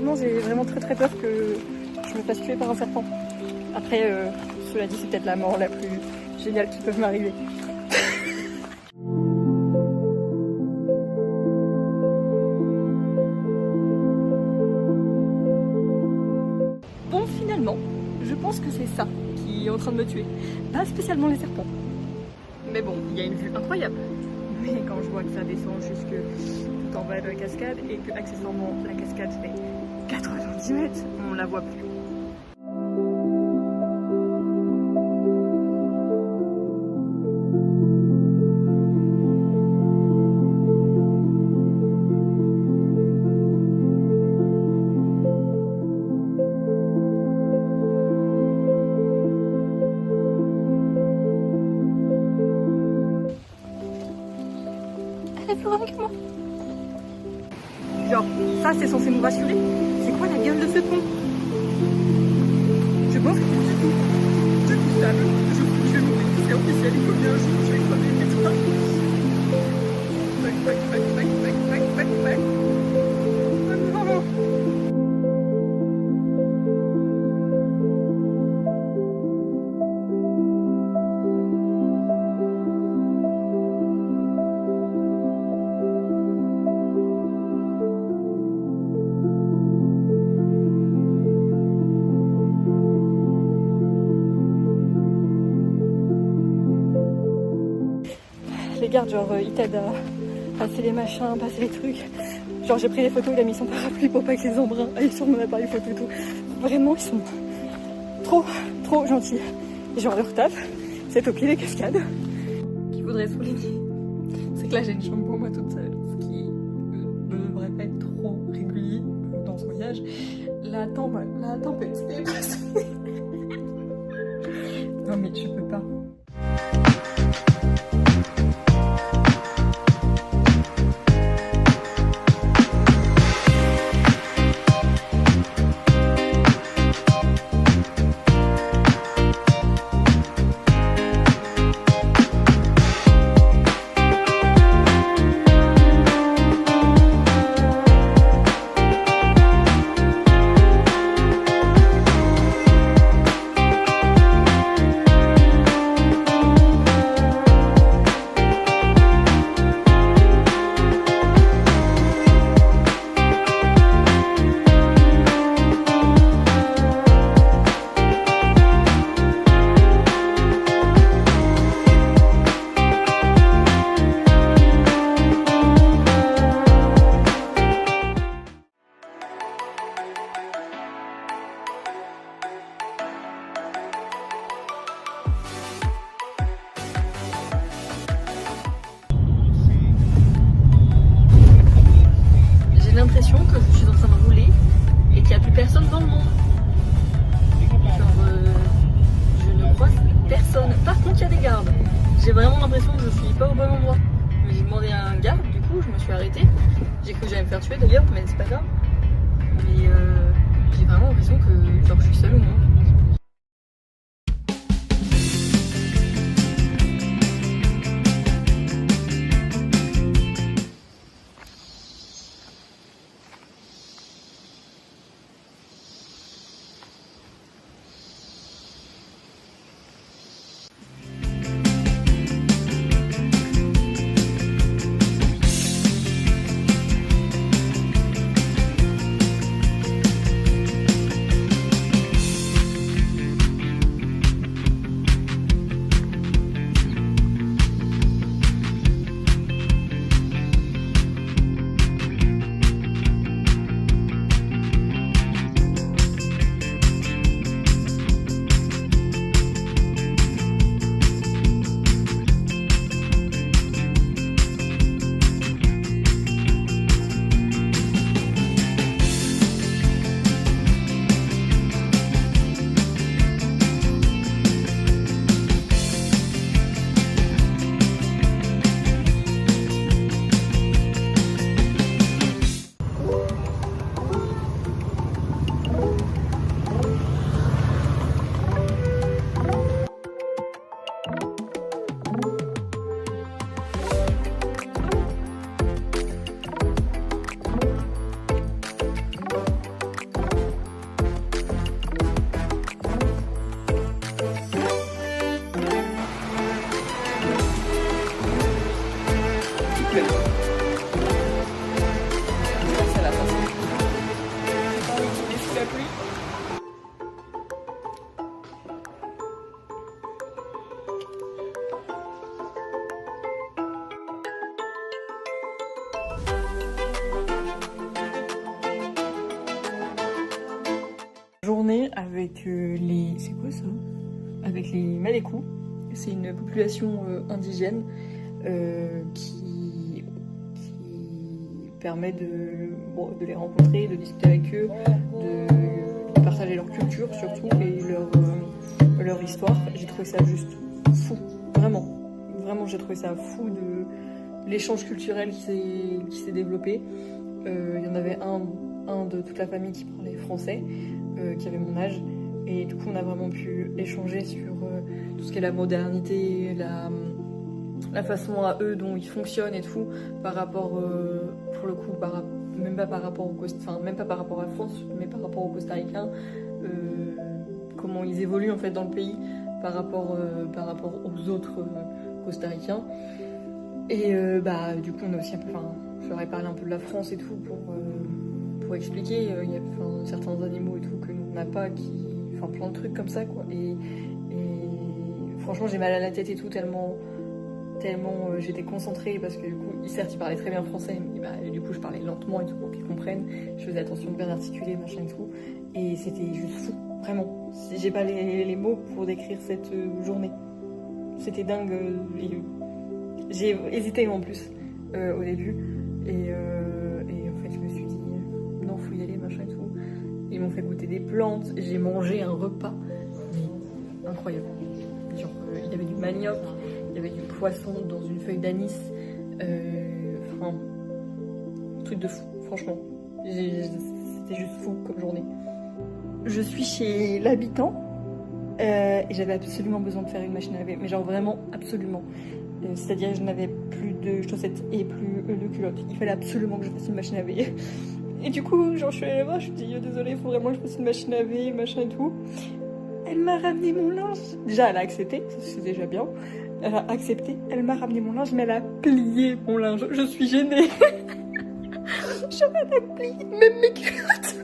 honnêtement j'ai vraiment très peur que je me fasse tuer par un serpent. Après, cela dit, c'est peut-être la mort la plus géniale qui peut m'arriver. Bon, finalement, je pense que c'est ça qui est en train de me tuer. Pas spécialement les serpents. Mais bon, il y a une vue incroyable. Mais quand je vois que ça descend jusque tout en bas de la cascade et que accessoirement la cascade fait 90 mètres, on la voit plus. Elle est plus grande que moi. Genre, ça c'est censé nous rassurer. C'est quoi la gueule de ce pont? Je pense que du coup, je suis stable, je vais mourir. C'est officiel, il faut bien un jour, je vais crever et tout ça. Back. Non. Les gardes, genre, ils t'aident à passer les machins, passer les trucs. Genre, j'ai pris des photos, il a mis son parapluie pour pas que les embruns aillent sur mon appareil photo et tout. Vraiment, ils sont trop gentils. Et genre, leur taf, c'est au pied des cascades. Ce qu'il faudrait souligner, c'est que là, j'ai une chambre pour moi toute seule, ce qui ne devrait pas être trop régulier dans ce voyage. La tempête est passée. Non, mais je peux pas. L'impression que je suis en train de rouler et qu'il n'y a plus personne dans le monde. Genre, je ne croise personne. Par contre, il y a des gardes. J'ai vraiment l'impression que je suis pas au bon endroit. J'ai demandé à un garde, du coup, je me suis arrêtée. J'ai cru que j'allais me faire tuer d'ailleurs, mais c'est pas grave. Mais j'ai vraiment l'impression que genre, je suis seule au monde. avec les... C'est quoi ça? Avec les Malékou. C'est une population indigène qui permet de les rencontrer, de discuter avec eux, de partager leur culture surtout et leur histoire. J'ai trouvé ça juste fou, vraiment. Vraiment, j'ai trouvé ça fou de l'échange culturel qui s'est développé. Il y en avait un de toute la famille qui parlait français, qui avait mon âge. Et du coup, on a vraiment pu échanger sur tout ce qu'est la modernité, la façon à eux dont ils fonctionnent et tout, par rapport, pour le coup, même pas par rapport à la France, mais par rapport aux Costa-Ricains, comment ils évoluent en fait dans le pays par rapport aux autres Costa-Ricains. Et du coup, on a aussi un peu, je leur ai parlé un peu de la France et tout pour expliquer. Il y a certains animaux et tout que nous on n'a pas, plein de trucs comme ça quoi. Et franchement, j'ai mal à la tête et tout tellement j'étais concentrée parce que du coup, certes, ils parlaient très bien français, mais du coup, je parlais lentement et tout pour qu'ils comprennent. Je faisais attention de bien articuler, machin et tout. Et c'était juste fou, vraiment. J'ai pas les mots pour décrire cette journée. C'était dingue. J'ai hésité en plus au début. Et en fait, je me suis dit, non, faut y aller, machin et tout. Ils m'ont fait goûter des plantes. J'ai mangé un repas incroyable. Genre, il y avait du manioc. Il y avait du poisson dans une feuille d'anis. Truc de fou, franchement. C'était juste fou comme journée. Je suis chez l'habitant et j'avais absolument besoin de faire une machine à laver. Mais genre vraiment, absolument. C'est-à-dire que je n'avais plus de chaussettes et plus de culottes. Il fallait absolument que je fasse une machine à laver. Et du coup, genre, je suis allée là-bas, je me suis dit, désolée, il faut vraiment que je fasse une machine à laver, machin et tout. Elle m'a ramené mon linge. Déjà, elle a accepté, c'est déjà bien. Elle a accepté, elle m'a ramené mon linge, mais elle a plié mon linge. Je suis gênée. Genre, elle a plié même mes culottes.